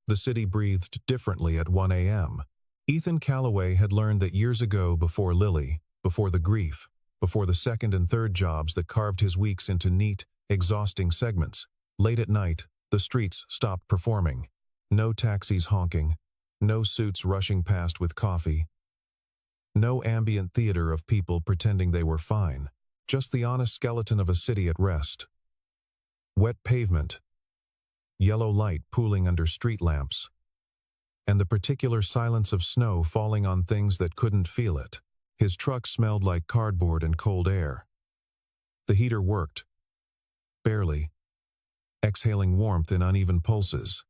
The city breathed differently at 1 a.m. Ethan Calloway had learned that years ago, before Lily, before the grief, before the second and third jobs that carved his weeks into neat, exhausting segments. Late at night, the streets stopped performing. No taxis honking, no suits rushing past with coffee, no ambient theater of people pretending they were fine, just the honest skeleton of a city at rest. Wet pavement, yellow light pooling under street lamps, and the particular silence of snow falling on things that couldn't feel it. His truck smelled like cardboard and cold air. The heater worked, barely, exhaling warmth in uneven pulses.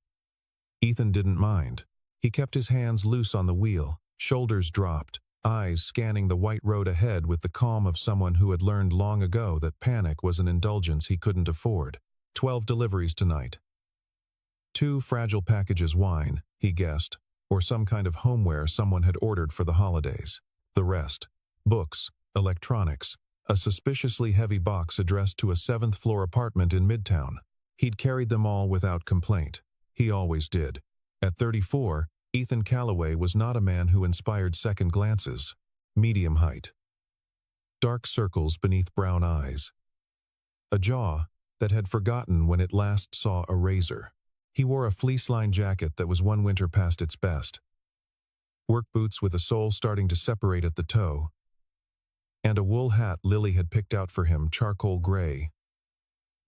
Ethan didn't mind. He kept his hands loose on the wheel, shoulders dropped, eyes scanning the white road ahead with the calm of someone who had learned long ago that panic was an indulgence he couldn't afford. 12 deliveries tonight. 2 fragile packages wine, he guessed, or some kind of homeware someone had ordered for the holidays. The rest, books, electronics, a suspiciously heavy box addressed to a 7th-floor apartment in Midtown. He'd carried them all without complaint. He always did. At 34, Ethan Calloway was not a man who inspired second glances. Medium height. Dark circles beneath brown eyes. A jaw that had forgotten when it last saw a razor. He wore a fleece-lined jacket that was one winter past its best. Work boots with a sole starting to separate at the toe. And a wool hat Lily had picked out for him, charcoal gray.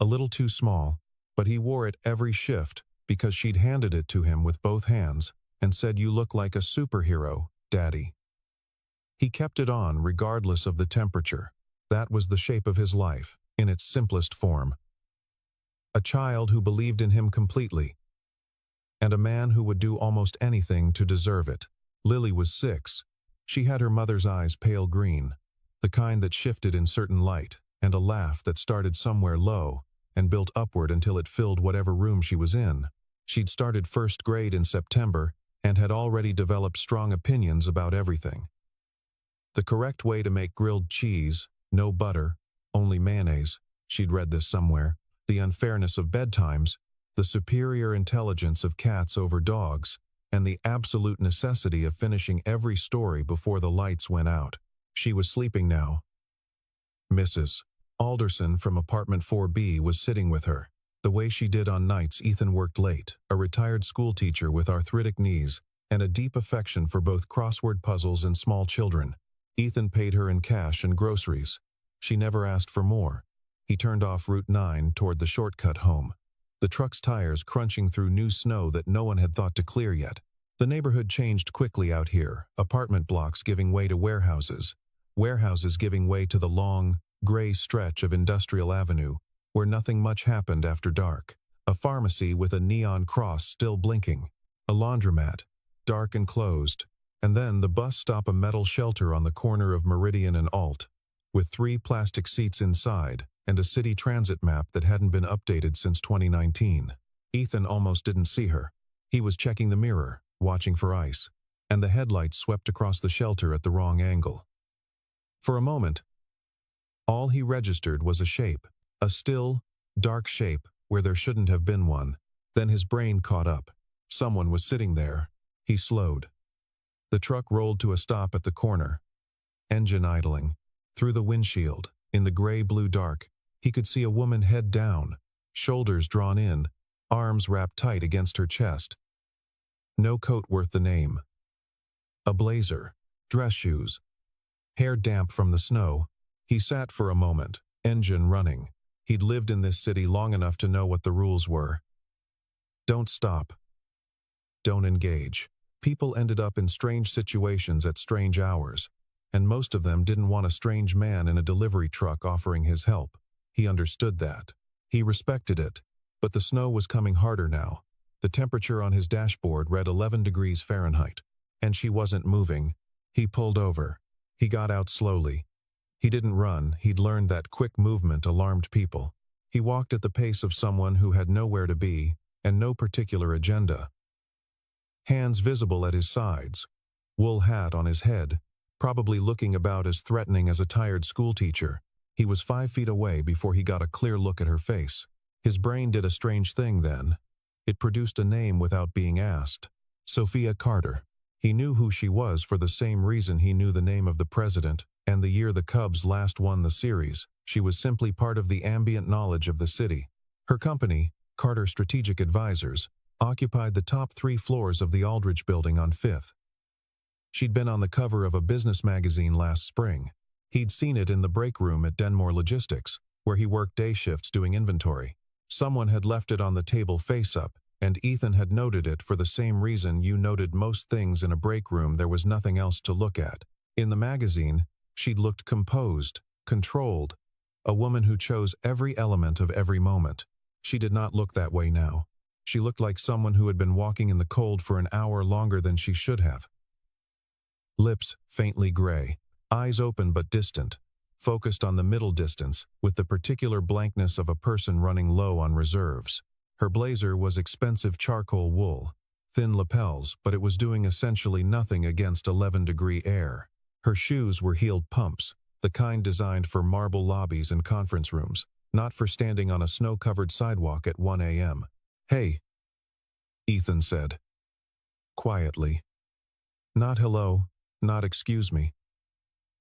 A little too small, but he wore it every shift because she'd handed it to him with both hands and said, "You look like a superhero, Daddy." He kept it on regardless of the temperature. That was the shape of his life, in its simplest form. A child who believed in him completely, and a man who would do almost anything to deserve it. Lily was 6. She had her mother's eyes pale green, the kind that shifted in certain light, and a laugh that started somewhere low and built upward until it filled whatever room she was in. She'd started first grade in September and had already developed strong opinions about everything. The correct way to make grilled cheese, no butter, only mayonnaise, she'd read this somewhere, the unfairness of bedtimes, the superior intelligence of cats over dogs, and the absolute necessity of finishing every story before the lights went out. She was sleeping now. Mrs. Alderson from apartment 4B was sitting with her, the way she did on nights Ethan worked late, a retired schoolteacher with arthritic knees and a deep affection for both crossword puzzles and small children. Ethan paid her in cash and groceries. She never asked for more. He turned off Route 9 toward the shortcut home, the truck's tires crunching through new snow that no one had thought to clear yet. The neighborhood changed quickly out here, apartment blocks giving way to warehouses, warehouses giving way to the long, gray stretch of Industrial Avenue, where nothing much happened after dark. A pharmacy with a neon cross still blinking, a laundromat, dark and closed, and then the bus stop, a metal shelter on the corner of Meridian and Alt, with 3 plastic seats inside, and a city transit map that hadn't been updated since 2019. Ethan almost didn't see her. He was checking the mirror, watching for ice, and the headlights swept across the shelter at the wrong angle. For a moment, all he registered was a shape, a still, dark shape where there shouldn't have been one. Then his brain caught up. Someone was sitting there. He slowed. The truck rolled to a stop at the corner, engine idling. Through the windshield, in the gray-blue dark, he could see a woman head down, shoulders drawn in, arms wrapped tight against her chest. No coat worth the name. A blazer, dress shoes, hair damp from the snow. He sat for a moment, engine running. He'd lived in this city long enough to know what the rules were. Don't stop. Don't engage. People ended up in strange situations at strange hours, and most of them didn't want a strange man in a delivery truck offering his help. He understood that. He respected it, but the snow was coming harder now. The temperature on his dashboard read 11 degrees Fahrenheit, and she wasn't moving. He pulled over. He got out slowly. He didn't run. He'd learned that quick movement alarmed people. He walked at the pace of someone who had nowhere to be and no particular agenda. Hands visible at his sides, wool hat on his head, probably looking about as threatening as a tired schoolteacher. He was 5 feet away before he got a clear look at her face. His brain did a strange thing then. It produced a name without being asked. Sophia Carter. He knew who she was for the same reason he knew the name of the president, and the year the Cubs last won the series. She was simply part of the ambient knowledge of the city. Her company, Carter Strategic Advisors, occupied the top 3 floors of the Aldrich Building on 5th. She'd been on the cover of a business magazine last spring. He'd seen it in the break room at Denmore Logistics, where he worked day shifts doing inventory. Someone had left it on the table face up, and Ethan had noted it for the same reason you noted most things in a break room. There was nothing else to look at. In the magazine, she'd looked composed, controlled, a woman who chose every element of every moment. She did not look that way now. She looked like someone who had been walking in the cold for an hour longer than she should have. Lips faintly gray, eyes open but distant, focused on the middle distance with the particular blankness of a person running low on reserves. Her blazer was expensive charcoal wool, thin lapels, but it was doing essentially nothing against 11-degree air. Her shoes were heeled pumps, the kind designed for marble lobbies and conference rooms, not for standing on a snow-covered sidewalk at 1 a.m. "Hey," Ethan said, quietly. Not hello, not excuse me.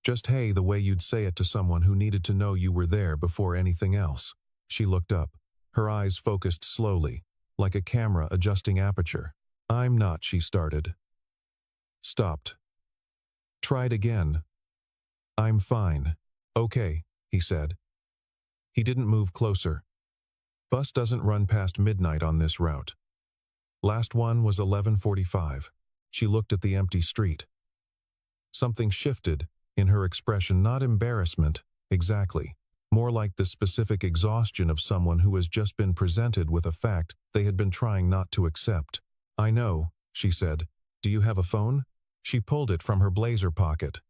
Just hey, the way you'd say it to someone who needed to know you were there before anything else. She looked up, her eyes focused slowly, like a camera adjusting aperture. "I'm not," she started. Stopped. Tried again. "I'm fine." "Okay," he said. He didn't move closer. "Bus doesn't run past midnight on this route. Last one was 11:45. She looked at the empty street. Something shifted in her expression, not embarrassment, exactly. More like the specific exhaustion of someone who has just been presented with a fact they had been trying not to accept. "I know," she said. "Do you have a phone?" She pulled it from her blazer pocket.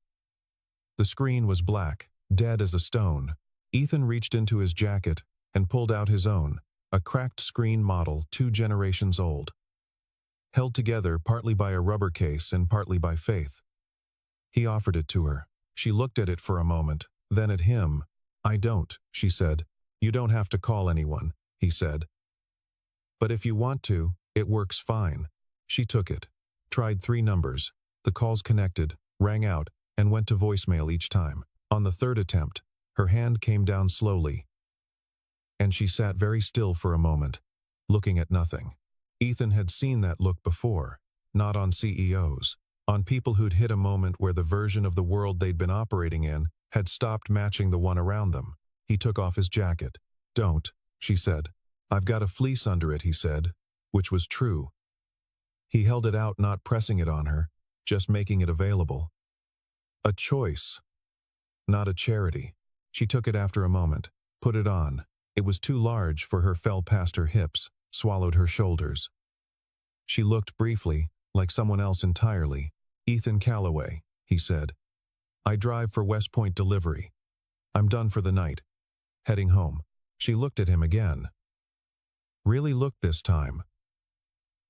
The screen was black, dead as a stone. Ethan reached into his jacket and pulled out his own, a cracked screen model 2 generations old, held together partly by a rubber case and partly by faith. He offered it to her. She looked at it for a moment, then at him. "I don't," she said. "You don't have to call anyone," he said. "But if you want to, it works fine." She took it, tried 3 numbers. The calls connected, rang out, and went to voicemail each time. On the 3rd attempt, her hand came down slowly, and she sat very still for a moment, looking at nothing. Ethan had seen that look before, not on CEOs, on people who'd hit a moment where the version of the world they'd been operating in had stopped matching the one around them. He took off his jacket. "Don't," she said. "I've got a fleece under it," he said, which was true. He held it out, not pressing it on her, just making it available. A choice, not a charity. She took it after a moment, put it on. It was too large for her, fell past her hips, swallowed her shoulders. She looked briefly, like someone else entirely. "Ethan Callaway," he said. "I drive for West Point Delivery. I'm done for the night. Heading home." She looked at him again. Really looked this time.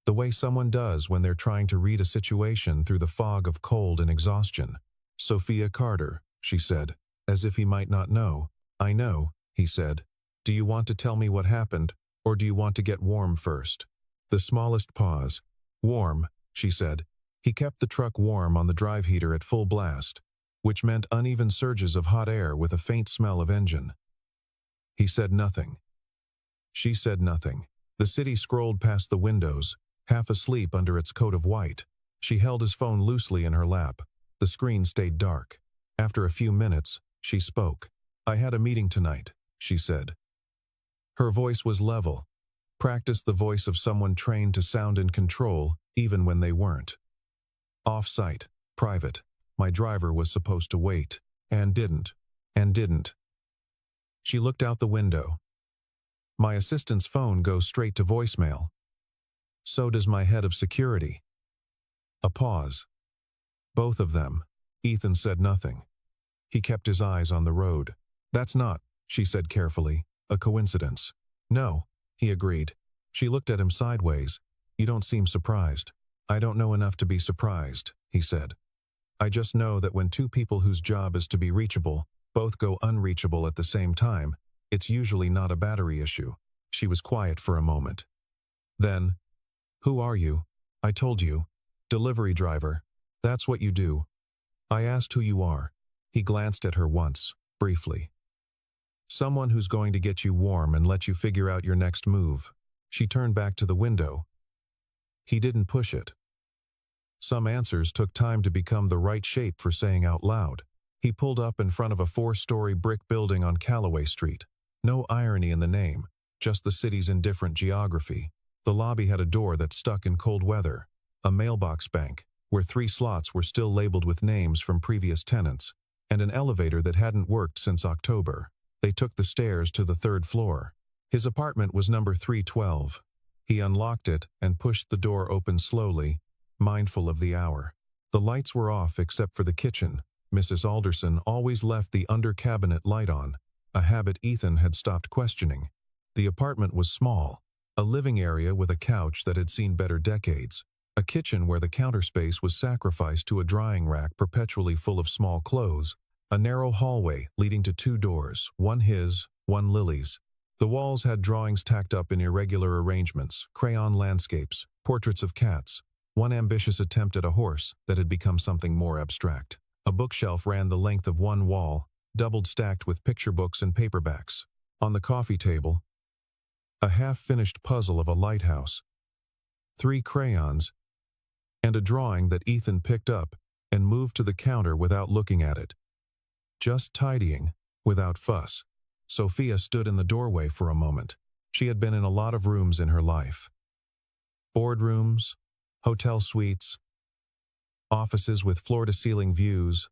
The way someone does when they're trying to read a situation through the fog of cold and exhaustion. "Sophia Carter," she said, as if he might not know. "I know," he said. "Do you want to tell me what happened, or do you want to get warm first?" The smallest pause. "Warm," she said. He kept the truck warm on the drive heater at full blast, which meant uneven surges of hot air with a faint smell of engine. He said nothing. She said nothing. The city scrolled past the windows, half asleep under its coat of white. She held his phone loosely in her lap. The screen stayed dark. After a few minutes, she spoke. "I had a meeting tonight," she said. Her voice was level. Practiced the voice of someone trained to sound in control, even when they weren't. "Off-site, private. My driver was supposed to wait, and didn't. She looked out the window. "My assistant's phone goes straight to voicemail. So does my head of security." A pause. Both of them. Ethan said nothing. He kept his eyes on the road. "That's not," she said carefully, "a coincidence." "No," he agreed. She looked at him sideways. "You don't seem surprised." "I don't know enough to be surprised," he said. "I just know that when 2 people whose job is to be reachable both go unreachable at the same time, it's usually not a battery issue." She was quiet for a moment. Then, "Who are you?" "I told you. Delivery driver. That's what you do." "I asked who you are." He glanced at her once, briefly. "Someone who's going to get you warm and let you figure out your next move." She turned back to the window. He didn't push it. Some answers took time to become the right shape for saying out loud. He pulled up in front of a 4-story brick building on Calloway Street. No irony in the name, just the city's indifferent geography. The lobby had a door that stuck in cold weather, a mailbox bank, where 3 slots were still labeled with names from previous tenants, and an elevator that hadn't worked since October. They took the stairs to the 3rd floor. His apartment was number 312. He unlocked it and pushed the door open slowly, mindful of the hour. The lights were off except for the kitchen. Mrs. Alderson always left the under-cabinet light on, a habit Ethan had stopped questioning. The apartment was small, a living area with a couch that had seen better decades, a kitchen where the counter space was sacrificed to a drying rack perpetually full of small clothes, a narrow hallway leading to 2 doors, one his, one Lily's. The walls had drawings tacked up in irregular arrangements, crayon landscapes, portraits of cats, one ambitious attempt at a horse that had become something more abstract. A bookshelf ran the length of one wall, doubled stacked with picture books and paperbacks. On the coffee table, a half-finished puzzle of a lighthouse, 3 crayons, and a drawing that Ethan picked up and moved to the counter without looking at it. Just tidying, without fuss. Sophia stood in the doorway for a moment. She had been in a lot of rooms in her life. Boardrooms, hotel suites, offices with floor-to-ceiling views,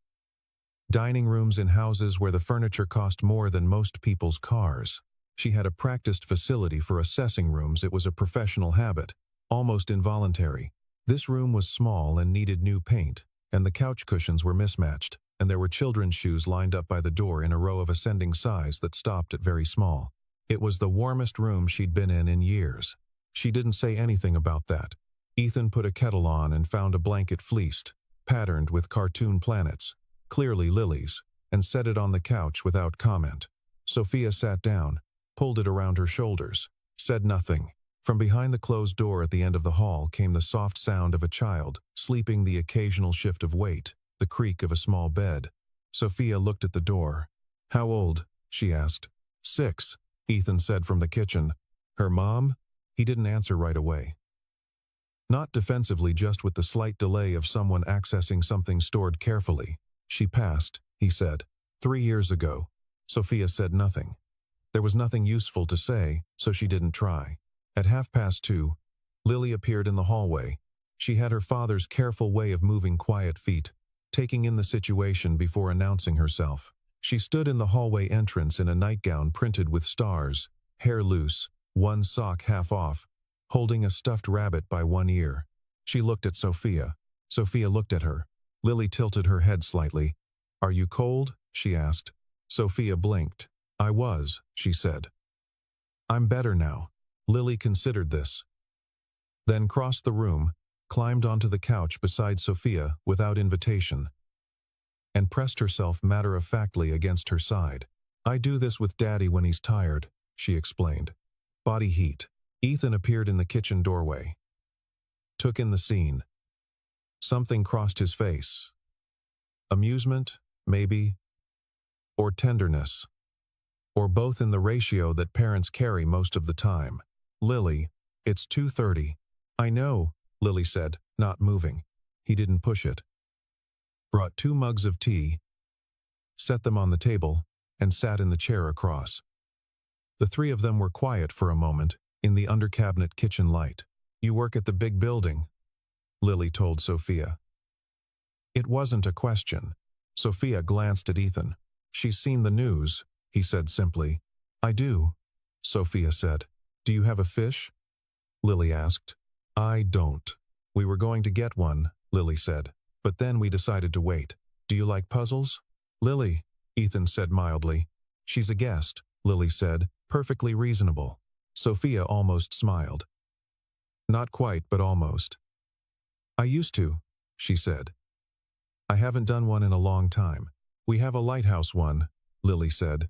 dining rooms in houses where the furniture cost more than most people's cars. She had a practiced facility for assessing rooms. It was a professional habit, almost involuntary. This room was small and needed new paint, and the couch cushions were mismatched, and there were children's shoes lined up by the door in a row of ascending size that stopped at very small. It was the warmest room she'd been in years. She didn't say anything about that. Ethan put a kettle on and found a blanket fleeced, patterned with cartoon planets, clearly Lily's, and set it on the couch without comment. Sophia sat down, pulled it around her shoulders, said nothing. From behind the closed door at the end of the hall came the soft sound of a child, sleeping, the occasional shift of weight, the creak of a small bed. Sophia looked at the door. "How old?" she asked. 6, Ethan said from the kitchen. "Her mom?" He didn't answer right away. Not defensively, just with the slight delay of someone accessing something stored carefully. "She passed," he said. 3 years ago." Sophia said nothing. There was nothing useful to say, so she didn't try. At 2:30, Lily appeared in the hallway. She had her father's careful way of moving quiet feet, taking in the situation before announcing herself. She stood in the hallway entrance in a nightgown printed with stars, hair loose, one sock half off, holding a stuffed rabbit by one ear. She looked at Sophia. Sophia looked at her. Lily tilted her head slightly. "Are you cold?" she asked. Sophia blinked. "I was," she said. "I'm better now." Lily considered this, then crossed the room, climbed onto the couch beside Sophia without invitation, and pressed herself matter-of-factly against her side. "I do this with Daddy when he's tired," she explained. Body heat. Ethan appeared in the kitchen doorway. Took in the scene. Something crossed his face. Amusement, maybe, or tenderness, or both, in the ratio that parents carry most of the time. "Lily, it's 2:30. "I know," Lily said, not moving. He didn't push it. Brought 2 mugs of tea, set them on the table, and sat in the chair across. The 3 of them were quiet for a moment, in the under-cabinet kitchen light. "You work at the big building," Lily told Sophia. It wasn't a question. Sophia glanced at Ethan. "She's seen the news," he said simply. "I do," Sophia said. "Do you have a fish?" Lily asked. "I don't. We were going to get one," Lily said, "but then we decided to wait. Do you like puzzles?" "Lily," Ethan said mildly. "She's a guest," Lily said, perfectly reasonable. Sophia almost smiled. "Not quite, but almost." "I used to," she said. "I haven't done one in a long time." "We have a lighthouse one," Lily said.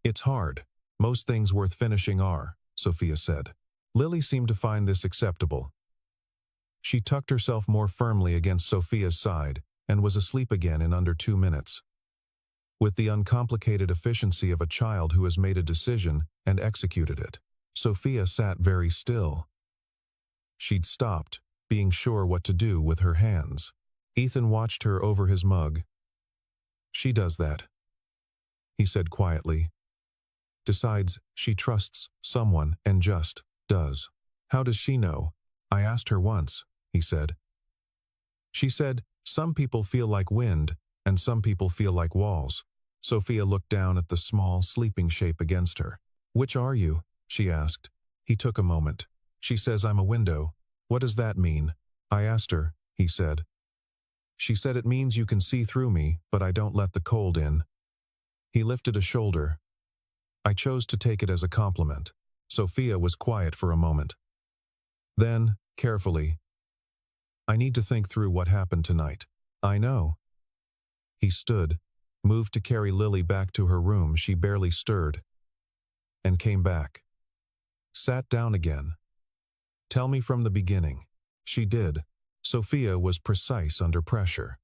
"It's hard. Most things worth finishing are," Sophia said. Lily seemed to find this acceptable. She tucked herself more firmly against Sophia's side and was asleep again in under 2 minutes. With the uncomplicated efficiency of a child who has made a decision and executed it, Sophia sat very still. She'd stopped, being sure what to do with her hands. Ethan watched her over his mug. "She does that," he said quietly. "Decides she trusts someone and just does." "How does she know?" "I asked her once," he said. "She said, some people feel like wind, and some people feel like walls." Sophia looked down at the small, sleeping shape against her. "Which are you?" she asked. He took a moment. "She says I'm a window. What does that mean?" "I asked her," he said. "She said it means you can see through me, but I don't let the cold in." He lifted a shoulder. I chose to take it as a compliment. Sophia was quiet for a moment. Then, carefully, "I need to think through what happened tonight." "I know." He stood, moved to carry Lily back to her room. She barely stirred, and came back. Sat down again. "Tell me from the beginning." She did. Sophia was precise under pressure.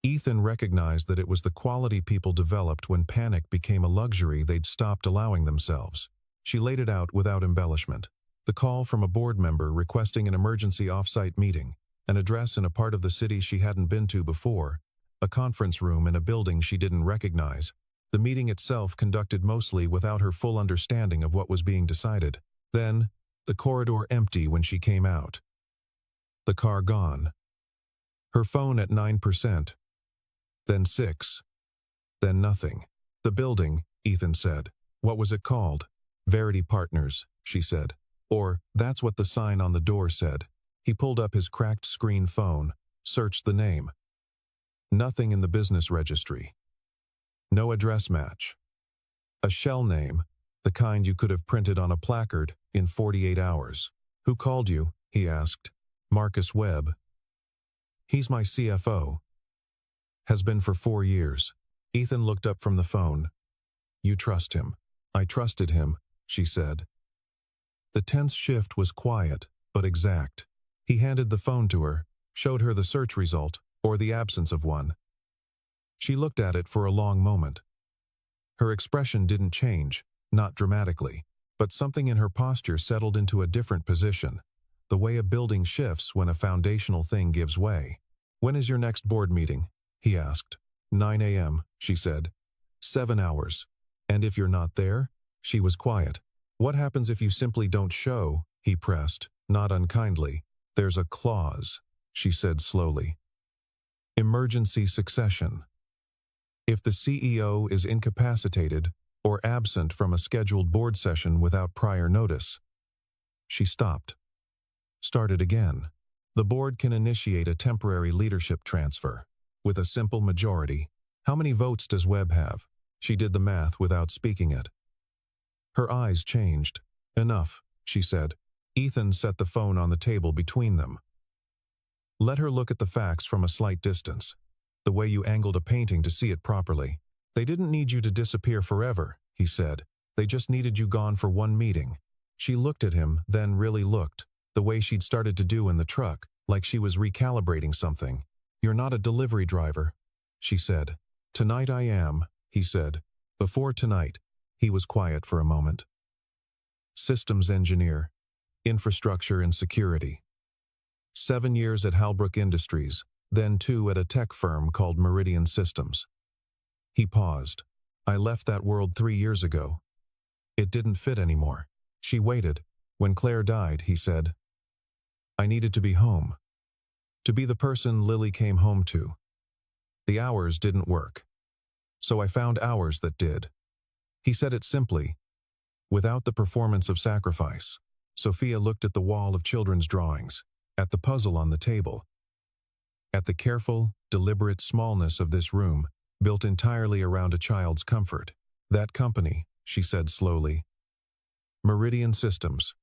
Ethan recognized that it was the quality people developed when panic became a luxury they'd stopped allowing themselves. She laid it out without embellishment. The call from a board member requesting an emergency off-site meeting, an address in a part of the city she hadn't been to before, a conference room in a building she didn't recognize. The meeting itself conducted mostly without her full understanding of what was being decided. Then, the corridor empty when she came out. The car gone. Her phone at 9%. Then 6. Then nothing. "The building," Ethan said. "What was it called?" "Verity Partners," she said. "Or, that's what the sign on the door said." He pulled up his cracked screen phone, searched the name. Nothing in the business registry. No address match. A shell name, the kind you could have printed on a placard in 48 hours. "Who called you?" he asked. "Marcus Webb. He's my CFO. Has been for 4 years. Ethan looked up from the phone. "You trust him." "I trusted him," she said. The tense shift was quiet, but exact. He handed the phone to her, showed her the search result, or the absence of one. She looked at it for a long moment. Her expression didn't change, not dramatically, but something in her posture settled into a different position, the way a building shifts when a foundational thing gives way. "When is your next board meeting?" he asked. 9 a.m., she said. 7 hours. "And if you're not there?" She was quiet. "What happens if you simply don't show?" he pressed, not unkindly. "There's a clause," she said slowly. "Emergency succession. If the CEO is incapacitated or absent from a scheduled board session without prior notice." She stopped. Started again. "The board can initiate a temporary leadership transfer with a simple majority." "How many votes does Webb have?" She did the math without speaking it. Her eyes changed. "Enough," she said. Ethan set the phone on the table between them. "Let her look at the facts from a slight distance, the way you angled a painting to see it properly. They didn't need you to disappear forever," he said. "They just needed you gone for one meeting." She looked at him, then really looked, the way she'd started to do in the truck, like she was recalibrating something. "You're not a delivery driver," she said. "Tonight I am," he said. Before tonight, he was quiet for a moment. "Systems engineer. Infrastructure and security. 7 years at Halbrook Industries, then 2 at a tech firm called Meridian Systems." He paused. "I left that world 3 years ago. It didn't fit anymore." She waited. "When Claire died," he said, "I needed to be home. To be the person Lily came home to. The hours didn't work. So I found hours that did." He said it simply, without the performance of sacrifice. Sophia looked at the wall of children's drawings, at the puzzle on the table, at the careful, deliberate smallness of this room, built entirely around a child's comfort. "That company," she said slowly. "Meridian Systems.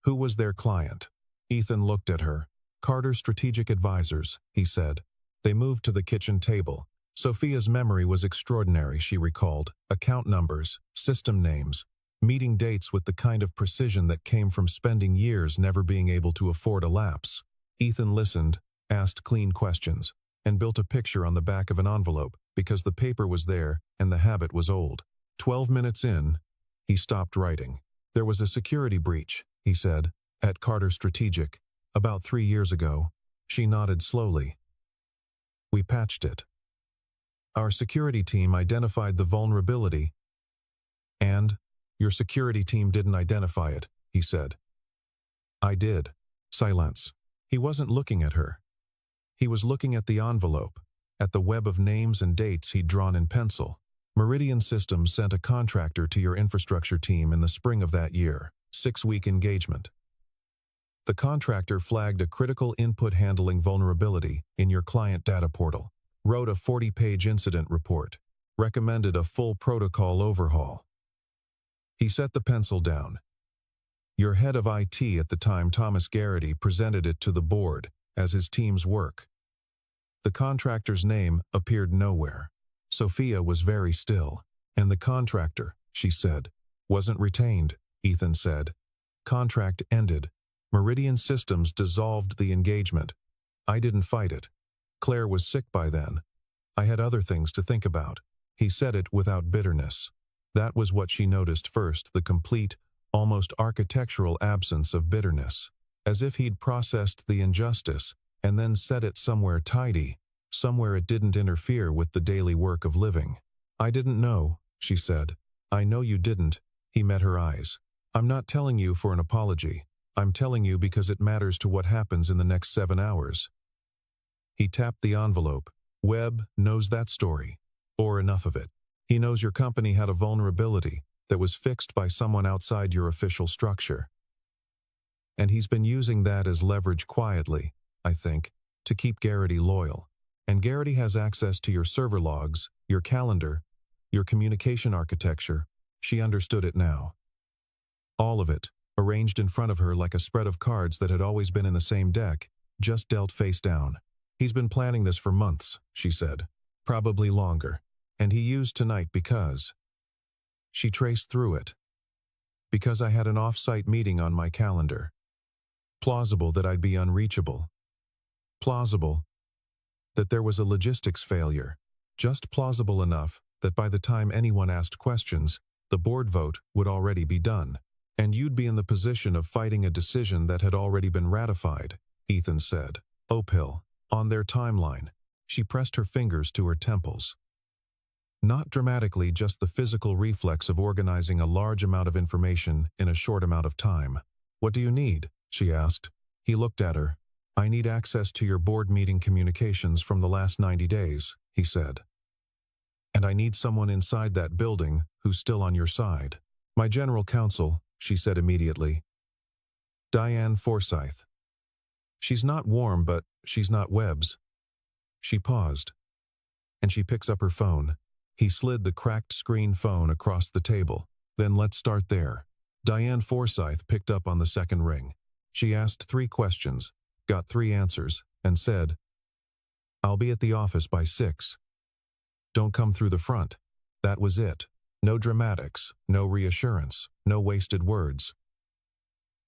Who was their client?" Ethan looked at her. "Carter Strategic Advisors," he said. They moved to the kitchen table. Sophia's memory was extraordinary, she recalled. Account numbers, system names, meeting dates with the kind of precision that came from spending years never being able to afford a lapse. Ethan listened, asked clean questions, and built a picture on the back of an envelope because the paper was there and the habit was old. 12 minutes in, he stopped writing. There was a security breach, he said, at Carter Strategic, about 3 years ago. She nodded slowly. We patched it. Our security team identified the vulnerability. And your security team didn't identify it, he said. I did. Silence. He wasn't looking at her. He was looking at the envelope, at the web of names and dates he'd drawn in pencil. Meridian Systems sent a contractor to your infrastructure team in the spring of that year, 6-week engagement. The contractor flagged a critical input handling vulnerability in your client data portal, wrote a 40-page incident report, recommended a full protocol overhaul. He set the pencil down. Your head of IT at the time, Thomas Garrity, presented it to the board as his team's work. The contractor's name appeared nowhere. Sophia was very still. And the contractor, she said, wasn't retained, Ethan said. Contract ended. Meridian Systems dissolved the engagement. I didn't fight it. Claire was sick by then. I had other things to think about. He said it without bitterness. That was what she noticed first, the complete, almost architectural absence of bitterness. As if he'd processed the injustice and then set it somewhere tidy, somewhere it didn't interfere with the daily work of living. I didn't know, she said. I know you didn't. He met her eyes. I'm not telling you for an apology. I'm telling you because it matters to what happens in the next 7 hours. He tapped the envelope. Webb knows that story, or enough of it. He knows your company had a vulnerability that was fixed by someone outside your official structure. And he's been using that as leverage quietly, I think, to keep Garrity loyal. And Garrity has access to your server logs, your calendar, your communication architecture. She understood it now. All of it, arranged in front of her like a spread of cards that had always been in the same deck, just dealt face down. He's been planning this for months, she said. Probably longer. And he used tonight because... She traced through it. Because I had an off-site meeting on my calendar. Plausible that I'd be unreachable. Plausible that there was a logistics failure. Just plausible enough that by the time anyone asked questions, the board vote would already be done. And you'd be in the position of fighting a decision that had already been ratified, Ethan said. Uphill, on their timeline. She pressed her fingers to her temples. Not dramatically, just the physical reflex of organizing a large amount of information in a short amount of time. What do you need? She asked. He looked at her. I need access to your board meeting communications from the last 90 days, he said. And I need someone inside that building who's still on your side. My general counsel, she said immediately. Diane Forsyth. She's not warm, but she's not Webb's. She paused. And she picks up her phone. He slid the cracked screen phone across the table. Then let's start there. Diane Forsyth picked up on the second ring. She asked 3 questions, got 3 answers, and said, I'll be at the office by 6. Don't come through the front. That was it. No dramatics, no reassurance, no wasted words.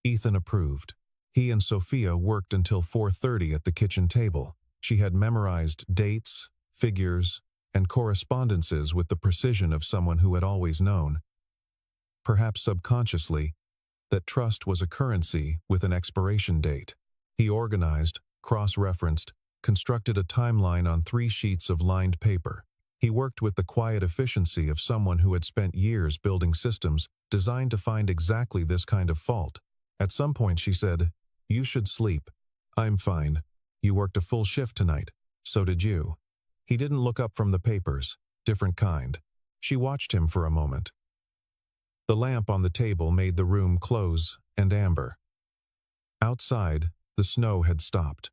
Ethan approved. He and Sophia worked until 4:30 at the kitchen table. She had memorized dates, figures, and correspondences with the precision of someone who had always known, perhaps subconsciously, that trust was a currency with an expiration date. He organized, cross-referenced, constructed a timeline on 3 sheets of lined paper. He worked with the quiet efficiency of someone who had spent years building systems designed to find exactly this kind of fault. At some point she said, You should sleep. I'm fine. You worked a full shift tonight. So did you. He didn't look up from the papers. Different kind. She watched him for a moment. The lamp on the table made the room close and amber. Outside, the snow had stopped.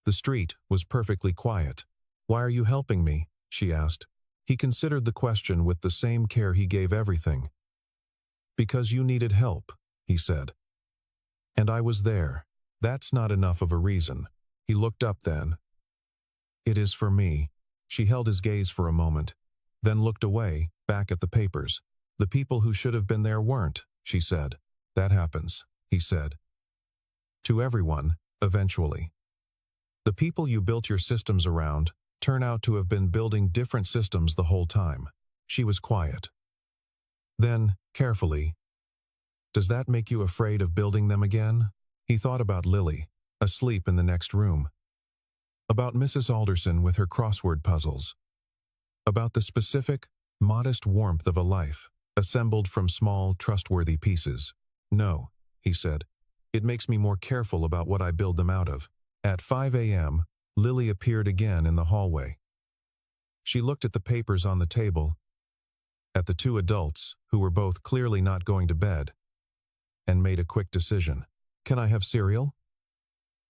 The street was perfectly quiet. Why are you helping me? She asked. He considered the question with the same care he gave everything. Because you needed help, he said. And I was there. That's not enough of a reason. He looked up then. It is for me. She held his gaze for a moment, then looked away, back at the papers. The people who should have been there weren't, she said. That happens, he said. To everyone, eventually. The people you built your systems around turn out to have been building different systems the whole time. She was quiet. Then, carefully, does that make you afraid of building them again? He thought about Lily, asleep in the next room. About Mrs. Alderson with her crossword puzzles. About the specific, modest warmth of a life, assembled from small, trustworthy pieces. No, he said. It makes me more careful about what I build them out of. At 5 a.m., Lily appeared again in the hallway. She looked at the papers on the table, at the two adults, who were both clearly not going to bed, and made a quick decision. Can I have cereal?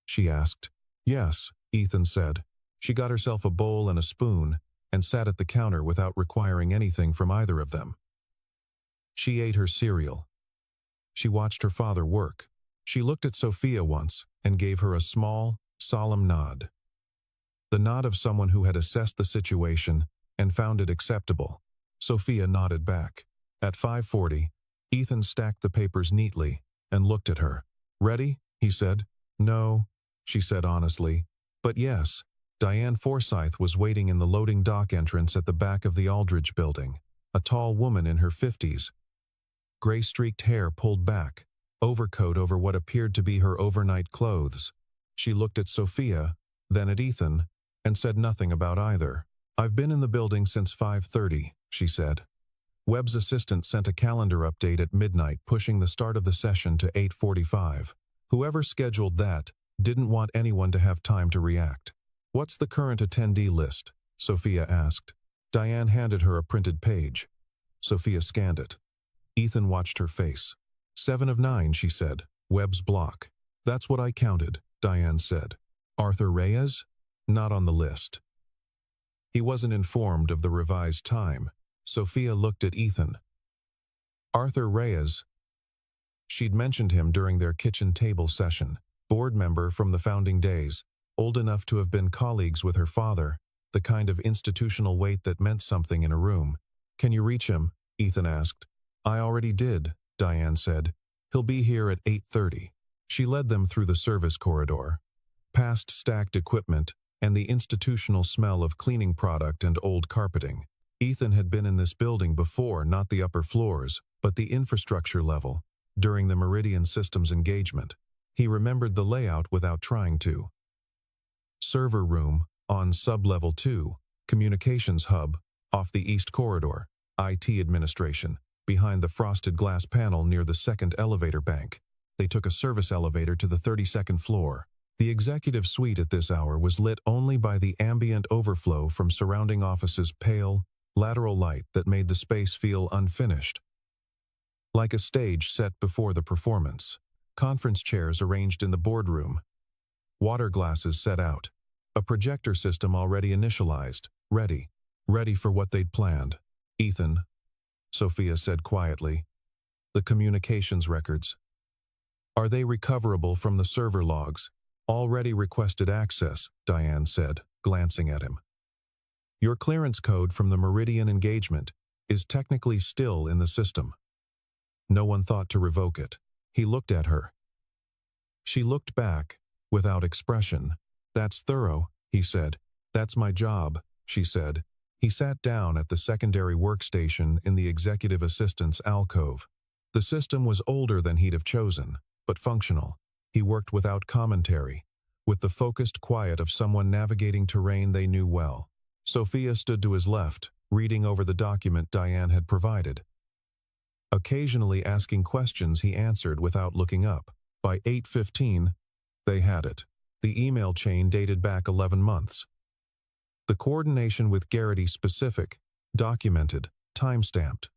She asked. Yes, Ethan said. She got herself a bowl and a spoon and sat at the counter without requiring anything from either of them. She ate her cereal. She watched her father work. She looked at Sophia once and gave her a small, solemn nod. The nod of someone who had assessed the situation and found it acceptable. Sophia nodded back. At 5:40, Ethan stacked the papers neatly and looked at her. Ready? He said. No, she said honestly. But yes, Diane Forsyth was waiting in the loading dock entrance at the back of the Aldridge building, a tall woman in her 50s. Gray-streaked hair pulled back, overcoat over what appeared to be her overnight clothes. She looked at Sophia, then at Ethan, and said nothing about either. I've been in the building since 5:30, she said. Webb's assistant sent a calendar update at midnight pushing the start of the session to 8:45. Whoever scheduled that didn't want anyone to have time to react. What's the current attendee list? Sophia asked. Diane handed her a printed page. Sophia scanned it. Ethan watched her face. 7 of 9, she said. Webb's block. That's what I counted, Diane said. Arthur Reyes? Not on the list. He wasn't informed of the revised time. Sophia looked at Ethan. Arthur Reyes. She'd mentioned him during their kitchen table session. Board member from the founding days, old enough to have been colleagues with her father, the kind of institutional weight that meant something in a room. Can you reach him? Ethan asked. I already did, Diane said. He'll be here at 8:30. She led them through the service corridor, past stacked equipment and the institutional smell of cleaning product and old carpeting. Ethan had been in this building before, not the upper floors, but the infrastructure level, during the Meridian Systems engagement. He remembered the layout without trying to. Server room, on sub-level 2, communications hub, off the east corridor, IT administration, behind the frosted glass panel near the second elevator bank. They took a service elevator to the 32nd floor. The executive suite at this hour was lit only by the ambient overflow from surrounding offices' pale, lateral light that made the space feel unfinished. Like a stage set before the performance. Conference chairs arranged in the boardroom. Water glasses set out. A projector system already initialized, ready for what they'd planned. Ethan, Sophia said quietly. The communications records. Are they recoverable from the server logs? Already requested access, Diane said, glancing at him. Your clearance code from the Meridian engagement is technically still in the system. No one thought to revoke it. He looked at her. She looked back, without expression. That's thorough, he said. That's my job, she said. He sat down at the secondary workstation in the executive assistant's alcove. The system was older than he'd have chosen, but functional. He worked without commentary, with the focused quiet of someone navigating terrain they knew well. Sophia stood to his left, reading over the document Diane had provided. Occasionally asking questions he answered without looking up. By 8:15, they had it. The email chain dated back 11 months. The coordination with Garrity specific, documented, time-stamped.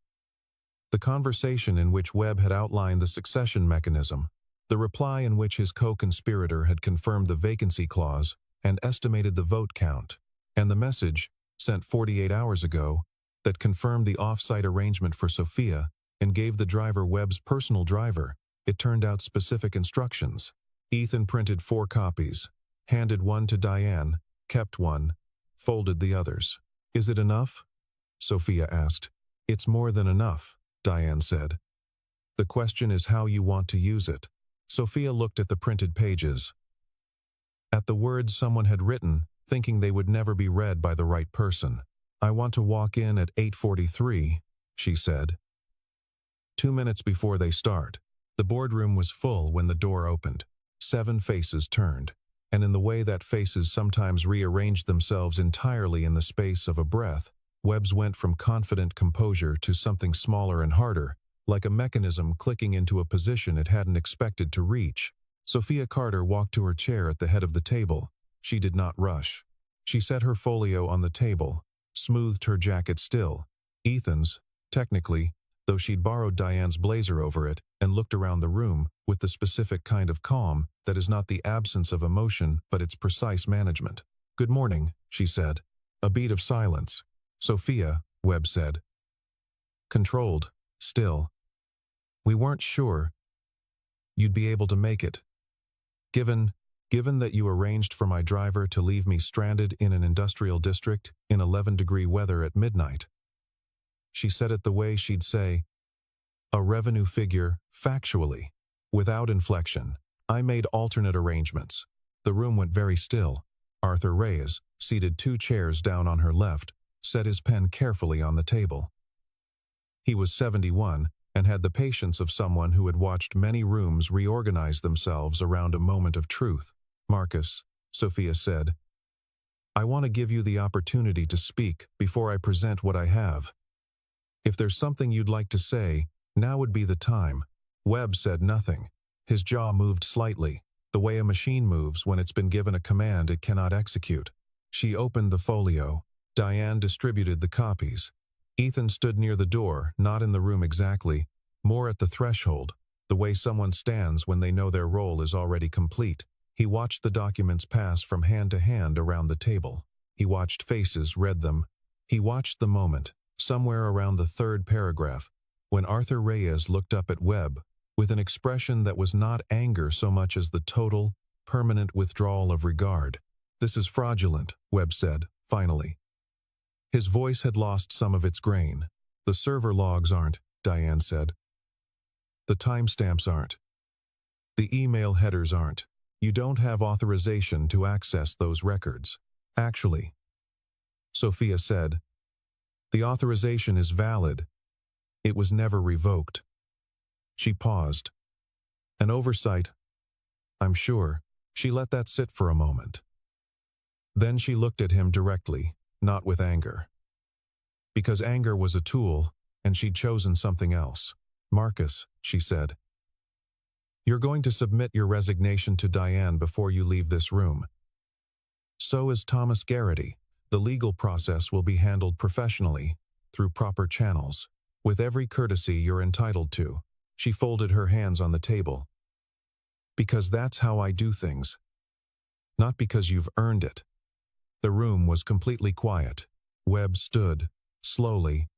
The conversation in which Webb had outlined the succession mechanism, the reply in which his co-conspirator had confirmed the vacancy clause and estimated the vote count, and the message, sent 48 hours ago, that confirmed the off-site arrangement for Sophia and gave the driver Webb's personal driver. It turned out specific instructions. Ethan printed 4 copies, handed one to Diane, kept one, folded the others. Is it enough? Sophia asked. It's more than enough, Diane said. "The question is how you want to use it." Sophia looked at the printed pages. At the words someone had written, thinking they would never be read by the right person. "I want to walk in at 8:43, she said. 2 minutes before they start. The boardroom was full when the door opened. 7 faces turned, and in the way that faces sometimes rearranged themselves entirely in the space of a breath, Webb's went from confident composure to something smaller and harder, like a mechanism clicking into a position it hadn't expected to reach. Sophia Carter walked to her chair at the head of the table. She did not rush. She set her folio on the table, smoothed her jacket still. Ethan's, technically, though she'd borrowed Diane's blazer over it, and looked around the room with the specific kind of calm that is not the absence of emotion but its precise management. "Good morning," she said. A beat of silence. "Sophia," Webb said. Controlled, still. "We weren't sure you'd be able to make it. Given that you arranged for my driver to leave me stranded in an industrial district in 11-degree weather at midnight." She said it the way she'd say a revenue figure, factually, without inflection. "I made alternate arrangements." The room went very still. Arthur Reyes, seated 2 chairs down on her left, set his pen carefully on the table. He was 71 and had the patience of someone who had watched many rooms reorganize themselves around a moment of truth. "Marcus," Sophia said, "I want to give you the opportunity to speak before I present what I have. If there's something you'd like to say, now would be the time." Webb said nothing. His jaw moved slightly, the way a machine moves when it's been given a command it cannot execute. She opened the folio. Diane distributed the copies. Ethan stood near the door, not in the room exactly, more at the threshold, the way someone stands when they know their role is already complete. He watched the documents pass from hand to hand around the table. He watched faces, read them. He watched the moment, somewhere around the 3rd paragraph, when Arthur Reyes looked up at Webb with an expression that was not anger so much as the total, permanent withdrawal of regard. "This is fraudulent," Webb said, finally. His voice had lost some of its grain. "The server logs aren't," Diane said. "The timestamps aren't. The email headers aren't. You don't have authorization to access those records." "Actually," Sophia said, "the authorization is valid. It was never revoked." She paused. "An oversight, I'm sure." She let that sit for a moment. Then she looked at him directly, not with anger. Because anger was a tool, and she'd chosen something else. "Marcus," she said, "you're going to submit your resignation to Diane before you leave this room. So is Thomas Garrity. The legal process will be handled professionally, through proper channels, with every courtesy you're entitled to." She folded her hands on the table. "Because that's how I do things. Not because you've earned it." The room was completely quiet. Webb stood, slowly,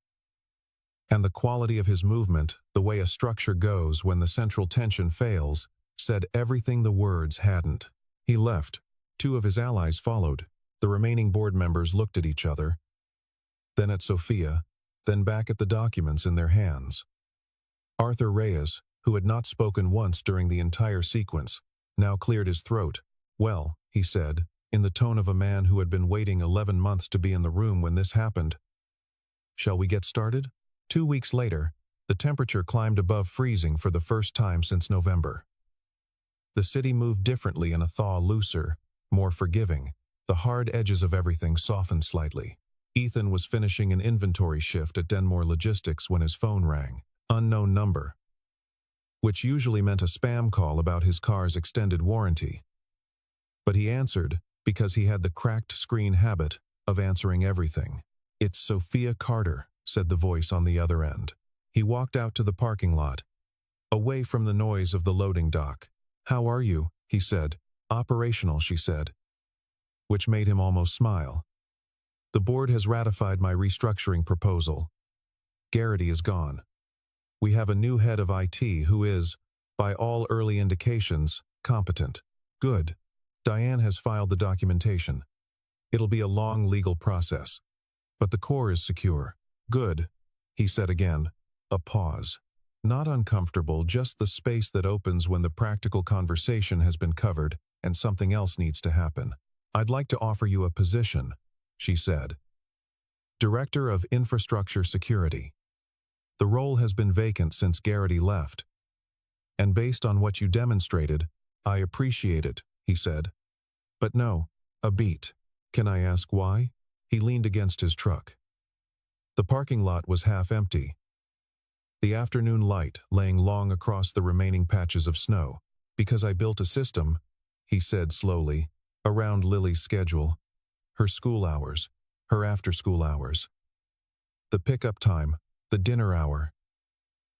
and the quality of his movement, the way a structure goes when the central tension fails, said everything the words hadn't. He left. 2 of his allies followed. The remaining board members looked at each other, then at Sophia, then back at the documents in their hands. Arthur Reyes, who had not spoken once during the entire sequence, now cleared his throat. "Well," he said, in the tone of a man who had been waiting 11 months to be in the room when this happened. "Shall we get started?" 2 weeks later, the temperature climbed above freezing for the first time since November. The city moved differently in a thaw, looser, more forgiving. The hard edges of everything softened slightly. Ethan was finishing an inventory shift at Denmore Logistics when his phone rang. Unknown number, which usually meant a spam call about his car's extended warranty. But he answered because he had the cracked screen habit of answering everything. "It's Sophia Carter," said the voice on the other end. He walked out to the parking lot, away from the noise of the loading dock. "How are you?" he said. "Operational," she said, which made him almost smile. "The board has ratified my restructuring proposal. Garrity is gone. We have a new head of IT who is, by all early indications, competent." "Good. Diane has filed the documentation. It'll be a long legal process, but the core is secure." "Good," he said again. A pause. Not uncomfortable, just the space that opens when the practical conversation has been covered and something else needs to happen. "I'd like to offer you a position," she said. "Director of Infrastructure Security. The role has been vacant since Garrity left. And based on what you demonstrated, I appreciate it," he said. "But no, a beat. Can I ask why?" He leaned against his truck. The parking lot was half empty, the afternoon light laying long across the remaining patches of snow. "Because I built a system," he said slowly, "around Lily's schedule. Her school hours, her after-school hours. The pickup time, the dinner hour,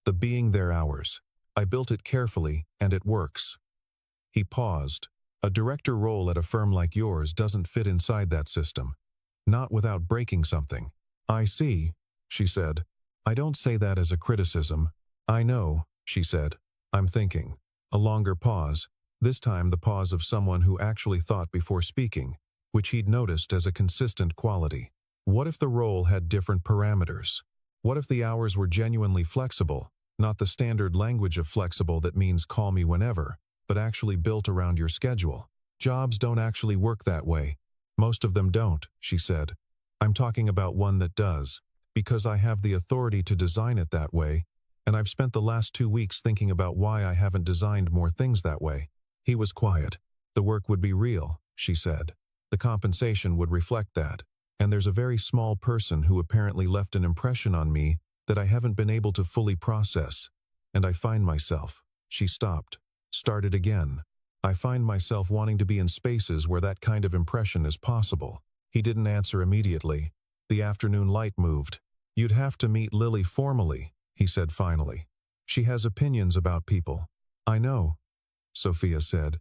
the being there hours. I built it carefully, and it works." He paused. "A director role at a firm like yours doesn't fit inside that system. Not without breaking something." "I see," she said. "I don't say that as a criticism." "I know," she said. "I'm thinking." A longer pause, this time the pause of someone who actually thought before speaking, which he'd noticed as a consistent quality. What if the role had different parameters? What if the hours were genuinely flexible, not the standard language of flexible that means call me whenever, but actually built around your schedule? "Jobs don't actually work that way. Most of them don't," she said. "I'm talking about one that does, because I have the authority to design it that way, and I've spent the last 2 weeks thinking about why I haven't designed more things that way." He was quiet. "The work would be real," she said. "The compensation would reflect that. And there's a very small person who apparently left an impression on me that I haven't been able to fully process. And I find myself..." She stopped. Started again. "I find myself wanting to be in spaces where that kind of impression is possible." He didn't answer immediately. The afternoon light moved. "You'd have to meet Lily formally," he said finally. "She has opinions about people." "I know," Sophia said.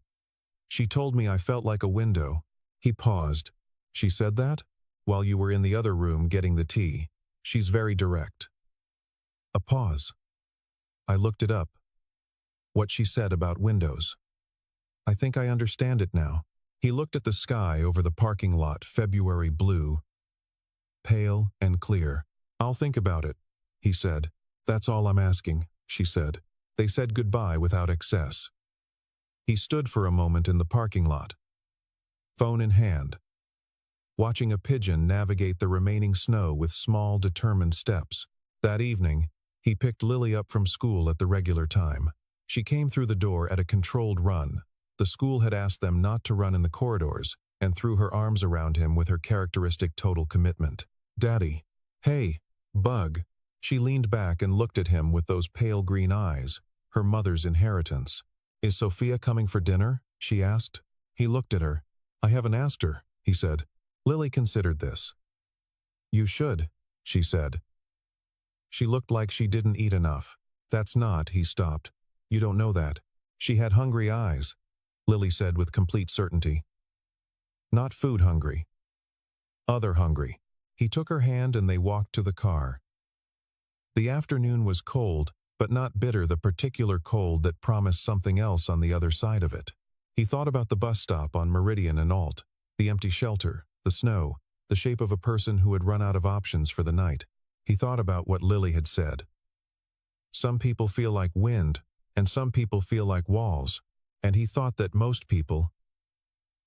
"She told me I felt like a window." He paused. "She said that? While you were in the other room getting the tea. She's very direct." A pause. I looked it up. What she said about windows. "I think I understand it now." He looked at the sky over the parking lot, February blue, pale and clear. "I'll think about it," he said. "That's all I'm asking," she said. They said goodbye without excess. He stood for a moment in the parking lot, phone in hand, watching a pigeon navigate the remaining snow with small, determined steps. That evening, he picked Lily up from school at the regular time. She came through the door at a controlled run. The school had asked them not to run in the corridors, and threw her arms around him with her characteristic total commitment. "Daddy." "Hey, Bug." She leaned back and looked at him with those pale green eyes, her mother's inheritance. "Is Sophia coming for dinner?" she asked. He looked at her. "I haven't asked her," he said. Lily considered this. "You should," she said. She looked like she didn't eat enough. "That's not," he stopped. "You don't know that." She had hungry eyes, Lily said with complete certainty. "Not food hungry. Other hungry." He took her hand and they walked to the car. The afternoon was cold, but not bitter, the particular cold that promised something else on the other side of it. He thought about the bus stop on Meridian and Alt, the empty shelter, the snow, the shape of a person who had run out of options for the night. He thought about what Lily had said. Some people feel like wind, and some people feel like walls, and he thought that most people,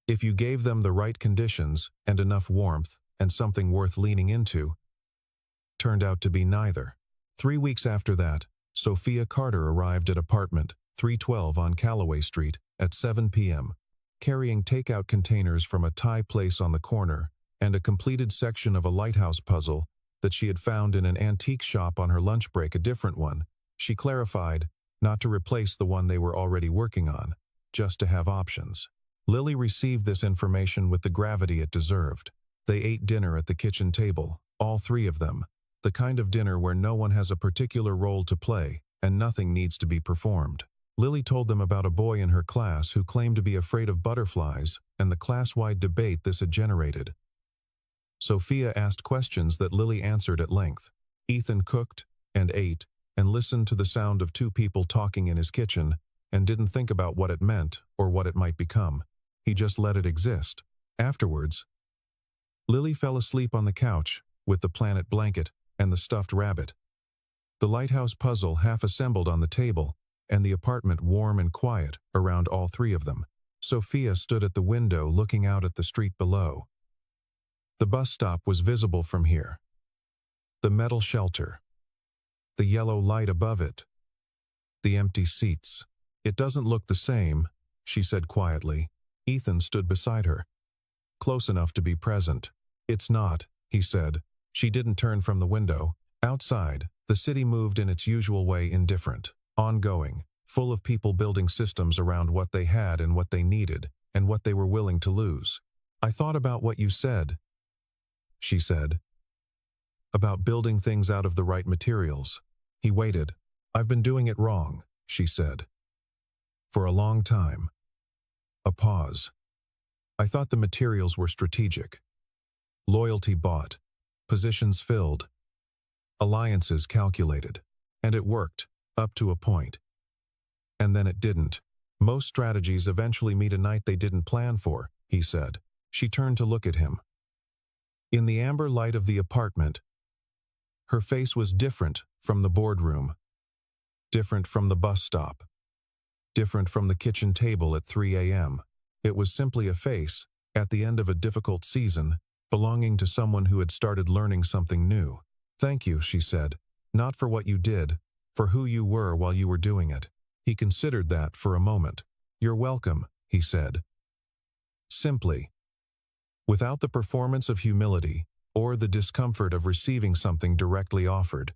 if you gave them the right conditions and enough warmth and something worth leaning into, turned out to be neither. 3 weeks after that, Sophia Carter arrived at apartment 312 on Callaway Street at 7 p.m., carrying takeout containers from a Thai place on the corner and a completed section of a lighthouse puzzle that she had found in an antique shop on her lunch break, a different one, she clarified, not to replace the one they were already working on, just to have options. Lily received this information with the gravity it deserved. They ate dinner at the kitchen table, all 3 of them, the kind of dinner where no one has a particular role to play and nothing needs to be performed. Lily told them about a boy in her class who claimed to be afraid of butterflies and the class-wide debate this had generated. Sophia asked questions that Lily answered at length. Ethan cooked and ate and listened to the sound of 2 people talking in his kitchen and didn't think about what it meant or what it might become. He just let it exist. Afterwards, Lily fell asleep on the couch with the planet blanket and the stuffed rabbit. The lighthouse puzzle half assembled on the table, and the apartment warm and quiet around all three of them. Sophia stood at the window looking out at the street below. The bus stop was visible from here. The metal shelter. The yellow light above it. The empty seats. "It doesn't look the same," she said quietly. Ethan stood beside her, close enough to be present. "It's not," he said. She didn't turn from the window. Outside, the city moved in its usual way, indifferent, ongoing, full of people building systems around what they had and what they needed, and what they were willing to lose. "I thought about what you said," she said. "About building things out of the right materials." He waited. "I've been doing it wrong," she said. "For a long time." A pause. "I thought the materials were strategic. Loyalty bought. Positions filled. Alliances calculated. And it worked, up to a point. And then it didn't. Most strategies eventually meet a night they didn't plan for," he said. She turned to look at him. In the amber light of the apartment, her face was different from the boardroom, different from the bus stop, different from the kitchen table at 3 a.m. It was simply a face, at the end of a difficult season, belonging to someone who had started learning something new. "Thank you," she said. "Not for what you did, for who you were while you were doing it." He considered that for a moment. "You're welcome," he said. Simply. Without the performance of humility, or the discomfort of receiving something directly offered.